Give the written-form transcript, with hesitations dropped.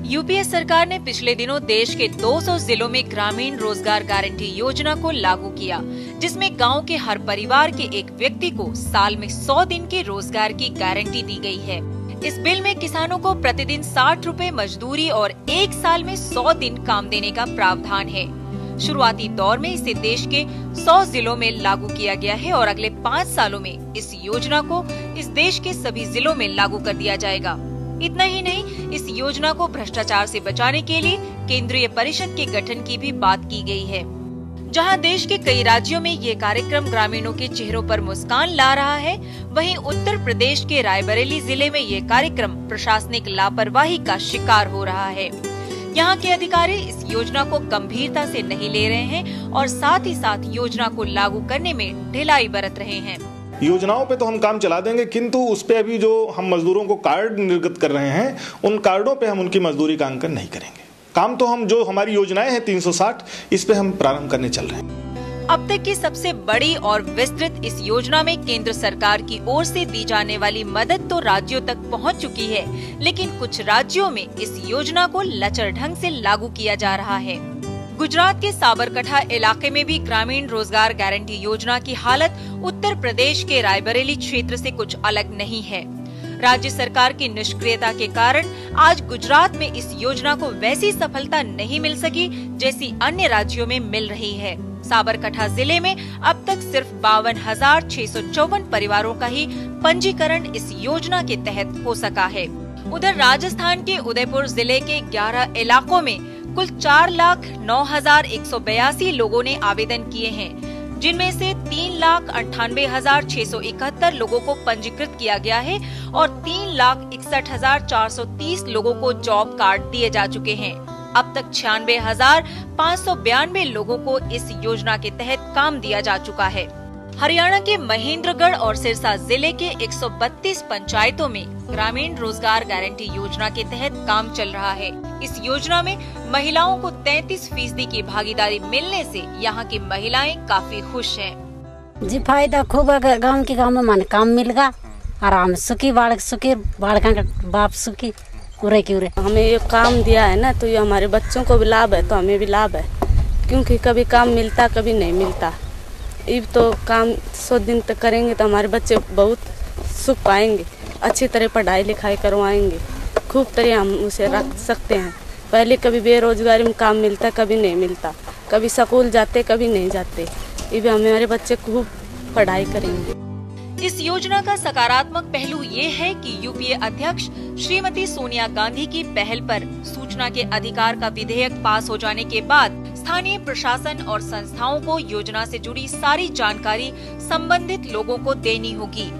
UPA सरकार ने पिछले दिनों देश के 200 जिलों में ग्रामीण रोजगार गारंटी योजना को लागू किया, जिसमें गांव के हर परिवार के एक व्यक्ति को साल में 100 दिन के रोजगार की गारंटी दी गई है। इस बिल में किसानों को प्रतिदिन 60 रुपए मजदूरी और 1 साल में 100 दिन काम देने का प्रावधान है। शुरुआती दौर में इसे देश के 100 जिलों में लागू किया गया है और अगले 5 सालों में इस योजना को इस देश के सभी जिलों में लागू कर दिया जाएगा। इतना ही नहीं, इस योजना को भ्रष्टाचार से बचाने के लिए केंद्रीय परिषद के गठन की भी बात की गई है। जहां देश के कई राज्यों में ये कार्यक्रम ग्रामीणों के चेहरों पर मुस्कान ला रहा है, वहीं उत्तर प्रदेश के रायबरेली जिले में ये कार्यक्रम प्रशासनिक लापरवाही का शिकार हो रहा है। यहाँ के अधिकारी इस योजना को गंभीरता से नहीं ले रहे हैं और साथ ही साथ योजना को लागू करने में ढिलाई बरत रहे हैं। योजनाओं पे तो हम काम चला देंगे, किंतु उस पे अभी जो हम मजदूरों को कार्ड निर्गत कर रहे हैं, उन कार्डों पे हम उनकी मजदूरी का अंकन नहीं करेंगे। काम तो हम जो हमारी योजनाएं हैं 360, इस पे हम प्रारंभ करने चल रहे हैं। अब तक की सबसे बड़ी और विस्तृत इस योजना में केंद्र सरकार की ओर से दी जाने वाली मदद तो राज्यों तक पहुंच चुकी है, लेकिन कुछ राज्यों में इस योजना को लचर ढंग से लागू किया जा रहा है। गुजरात के साबरकांठा इलाके में भी ग्रामीण रोजगार गारंटी योजना की हालत उत्तर प्रदेश के रायबरेली क्षेत्र से कुछ अलग नहीं है। राज्य सरकार की निष्क्रियता के कारण आज गुजरात में इस योजना को वैसी सफलता नहीं मिल सकी जैसी अन्य राज्यों में मिल रही है। साबरकांठा जिले में अब तक सिर्फ 52,654 परिवारों का ही पंजीकरण इस योजना के तहत हो सका है। उधर राजस्थान के उदयपुर जिले के 11 इलाकों में कुल 4,09,182 लोगों ने आवेदन किए हैं, जिनमें से 3,98,671 लोगों को पंजीकृत किया गया है और 3,61,430 लोगों को जॉब कार्ड दिए जा चुके हैं। अब तक 96,592 लोगों को इस योजना के तहत काम दिया जा चुका है। हरियाणा के महेंद्रगढ़ और सिरसा जिले के 132 पंचायतों में ग्रामीण रोजगार गारंटी योजना के तहत काम चल रहा है। इस योजना में महिलाओं को 33% की भागीदारी मिलने से यहाँ की महिलाएं काफी खुश हैं। जी फायदा खूब है, गाँव के गाँव में मन काम मिलेगा, आराम सुखी बालक सुखी, बालका का बाप सुखी, उरे की उरे। हमें ये काम दिया है ना, तो ये हमारे बच्चों को भी लाभ है, तो हमें भी लाभ है, क्योंकि कभी काम मिलता कभी नहीं मिलता। अब तो काम 100 दिन तक करेंगे तो हमारे बच्चे बहुत सुख पाएंगे, अच्छी तरह पढ़ाई लिखाई करवाएंगे, खूब तरह हम उसे रख सकते हैं। पहले कभी बेरोजगारी में काम मिलता कभी नहीं मिलता, कभी स्कूल जाते कभी नहीं जाते। अब हमारे बच्चे खूब पढ़ाई करेंगे। इस योजना का सकारात्मक पहलू ये है कि यूपीए अध्यक्ष श्रीमती सोनिया गांधी की पहल पर सूचना के अधिकार का विधेयक पास हो जाने के बाद स्थानीय प्रशासन और संस्थाओं को योजना से जुड़ी सारी जानकारी संबंधित लोगों को देनी होगी।